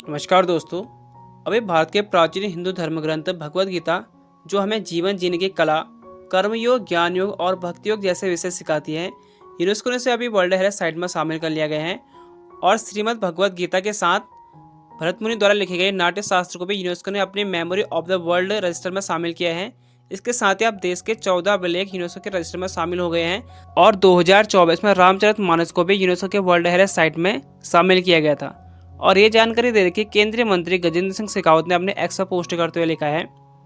नमस्कार दोस्तों। अभी भारत के प्राचीन हिंदू धर्म ग्रंथ भगवद गीता जो हमें जीवन जीने की कला, कर्मयोग, ज्ञान योग और भक्ति योग जैसे विषय सिखाती है। यूनेस्को ने इसे अभी वर्ल्ड हेरिटेज साइट में शामिल कर लिया गया है और श्रीमद् भगवद गीता के साथ भरत मुनि द्वारा लिखे गए नाट्य शास्त्र को भी यूनेस्को ने अपनी memory of the world register में शामिल किया है। इसके साथ ही आप देश के 14 अभिलेख यूनेस्को के रजिस्टर में शामिल हो गए हैं और 2024 में रामचरितमानस को भी यूनेस्को के वर्ल्ड हेरिटेज साइट में शामिल किया गया था। और ये जानकारी दे रखी केंद्रीय मंत्री गजेंद्र सिंह शेखावत ने अपने एक्स पर पोस्ट करते हुए लिखा है,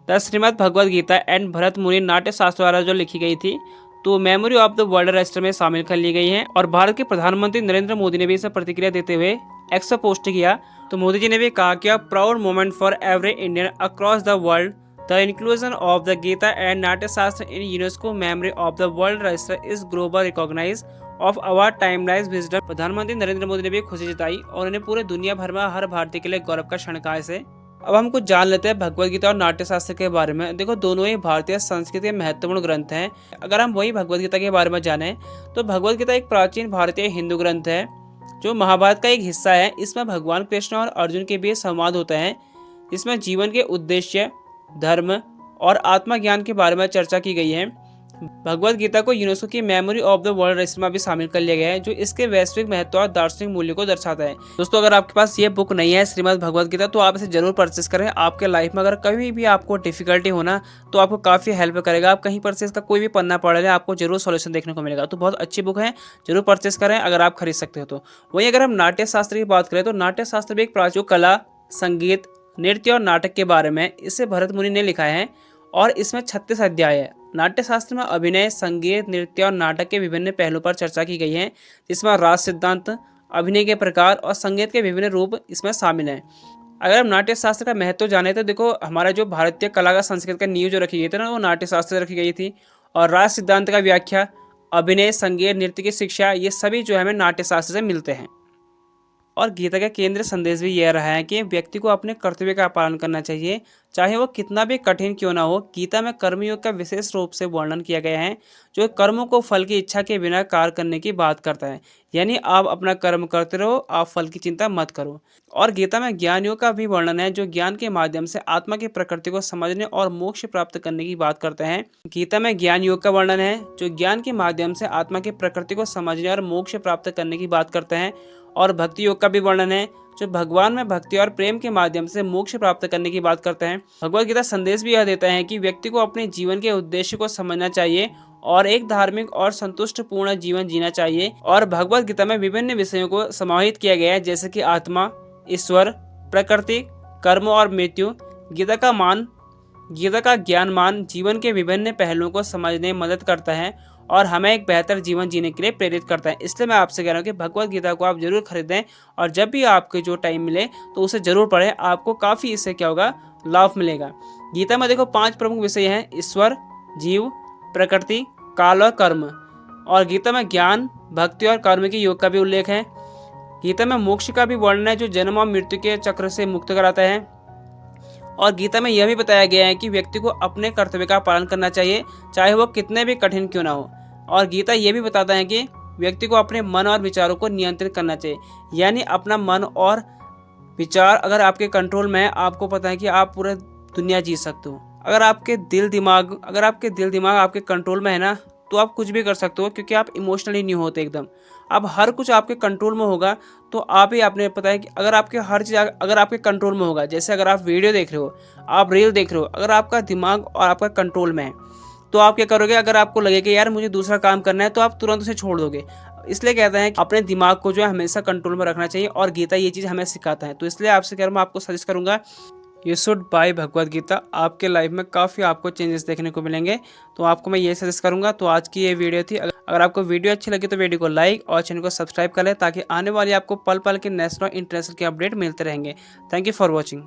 द श्रीमद् भगवद गीता एंड भरत मुनि नाट्य शास्त्र द्वारा जो लिखी गई थी तो memory of the world register में शामिल कर ली गई है। और भारत के प्रधानमंत्री नरेंद्र मोदी ने भी इसे प्रतिक्रिया देते हुए एक्स पर पोस्ट किया। तो मोदी जी ने भी कहा कि a proud moment for every Indian across the world, the inclusion of the Gita and Natya Shastra in UNESCO memory of the world register is global recognize of our timeless wisdom. प्रधानमंत्री नरेंद्र मोदी ने भी खुशी जताई और उन्हें पूरे दुनिया भर में हर भारतीय के लिए गौरव का क्षण कहा इसे। अब हम कुछ जान लेते हैं भगवद गीता और नाट्य शास्त्र के बारे में। देखो, दोनों ही भारतीय संस्कृति के महत्वपूर्ण ग्रंथ हैं। अगर हम वही भगवद गीता के बारे में जाने तो भगवद गीता एक प्राचीन भारतीय हिंदू ग्रंथ है जो महाभारत का एक हिस्सा है। इसमें भगवान कृष्ण और अर्जुन के बीच संवाद होता है। इसमें जीवन के उद्देश्य, धर्म और आत्मज्ञान के बारे में चर्चा की गई है। भगवद गीता को यूनेस्को की memory of the world register में भी शामिल कर लिया गया है, जो इसके वैश्विक महत्व और दार्शनिक मूल्य को दर्शाता है। दोस्तों, अगर आपके पास ये बुक नहीं है श्रीमद् भगवद गीता तो आप इसे जरूर परचेस करें। आपके लाइफ में अगर कभी भी आपको डिफिकल्टी होना तो आपको काफी हेल्प करेगा। आप कहीं पर से इसका कोई भी पन्ना पढ़ लें, आपको जरूर सोल्यूशन देखने को मिलेगा। तो बहुत अच्छी बुक है, जरूर परचेस करें अगर आप खरीद सकते हो तो। वहीं अगर हम नाट्य शास्त्र की बात करें तो नाट्य शास्त्र भी एक प्राचीन कला, संगीत, नृत्य और नाटक के बारे में इसे भरत मुनि ने लिखा है और इसमें 36 अध्याय है। नाट्य शास्त्र में अभिनय, संगीत, नृत्य और नाटक के विभिन्न पहलुओं पर चर्चा की गई है, जिसमें रास सिद्धांत, अभिनय के प्रकार और संगीत के विभिन्न रूप इसमें शामिल हैं। अगर हम नाट्य शास्त्र का महत्व जाने तो देखो, हमारा जो भारतीय कला का संस्कृत का नींव जो रखी गई थी ना, वो नाट्य शास्त्र से रखी गई थी। और रास सिद्धांत का व्याख्या, अभिनय, संगीत, नृत्य की शिक्षा, ये सभी जो है हमें नाट्य शास्त्र से मिलते हैं। और गीता का केंद्रीय संदेश भी यह रहा है कि व्यक्ति को अपने कर्तव्य का पालन करना चाहिए, चाहे वो कितना भी कठिन क्यों ना हो। गीता में कर्मयोग का विशेष रूप से वर्णन किया गया है, जो कर्मों को फल की इच्छा के बिना कार्य करने की बात करता है। यानी आप अपना कर्म करते रहो, आप फल की चिंता मत करो। और गीता में ज्ञान योग का भी वर्णन है, जो ज्ञान के माध्यम से आत्मा की प्रकृति को समझने और मोक्ष प्राप्त करने की बात करते हैं। गीता में ज्ञान योग का वर्णन है, जो ज्ञान के माध्यम से आत्मा की प्रकृति को समझने और मोक्ष प्राप्त करने की बात करते हैं। और भक्ति योग का भी वर्णन है, जो भगवान में भक्ति और प्रेम के माध्यम से मोक्ष प्राप्त करने की बात करते हैं। भगवद गीता संदेश भी यह देता है कि व्यक्ति को अपने जीवन के उद्देश्य को समझना चाहिए और एक धार्मिक और संतुष्ट पूर्ण जीवन जीना चाहिए। और भगवद गीता में विभिन्न विषयों को समाहित किया गया है, जैसे कि आत्मा, ईश्वर, प्रकृति, कर्म और मृत्यु। गीता का ज्ञान जीवन के विभिन्न पहलुओं को समझने में मदद करता है और हमें एक बेहतर जीवन जीने के लिए प्रेरित करता है। इसलिए मैं आपसे कह रहा हूँ कि भगवद गीता को आप जरूर खरीदें और जब भी आपको जो टाइम मिले तो उसे जरूर पढ़ें। आपको काफ़ी इससे क्या होगा, लाभ मिलेगा। गीता में देखो 5 प्रमुख विषय हैं: ईश्वर, जीव, प्रकृति, काल और कर्म। और गीता में ज्ञान, भक्ति और कर्म के योग का भी उल्लेख है। गीता में मोक्ष का भी वर्णन है, जो जन्म और मृत्यु के चक्र से मुक्त कराता है। और गीता में यह भी बताया गया है कि व्यक्ति को अपने कर्तव्य का पालन करना चाहिए, चाहे वो कितने भी कठिन क्यों ना हो। और गीता ये भी बताता है कि व्यक्ति को अपने मन और विचारों को नियंत्रित करना चाहिए। यानी अपना मन और विचार अगर आपके कंट्रोल में है, आपको पता है कि आप पूरा दुनिया जी सकते हो। अगर आपके दिल दिमाग आपके कंट्रोल में है ना, तो आप कुछ भी कर सकते हो, क्योंकि आप इमोशनली नहीं होते एकदम। अब हर कुछ आपके कंट्रोल में होगा तो आप ही, आपने पता है कि अगर आपके हर चीज़ अगर आपके कंट्रोल में होगा, जैसे अगर आप वीडियो देख रहे हो, आप रील देख रहे हो, अगर आपका दिमाग और आपका कंट्रोल में है तो आप क्या करोगे? अगर आपको लगे कि यार मुझे दूसरा काम करना है, तो आप तुरंत उसे छोड़ दोगे। इसलिए कहते हैं कि अपने दिमाग को जो है हमेशा कंट्रोल में रखना चाहिए और गीता ये चीज़ हमें सिखाता है। तो इसलिए आपसे कह रहा हूँ, मैं आपको सजेस्ट करूँगा you should buy Bhagavad Gita. आपके लाइफ में काफ़ी आपको चेंजेस देखने को मिलेंगे, तो आपको मैं ये सजेस्ट करूंगा। तो आज की ये वीडियो थी। अगर आपको वीडियो अच्छी लगी तो वीडियो को लाइक और चैनल को सब्सक्राइब कर लें, ताकि आने वाली आपको पल पल के नेशनल और इंटरनेशनल के अपडेट मिलते रहेंगे। Thank you for watching.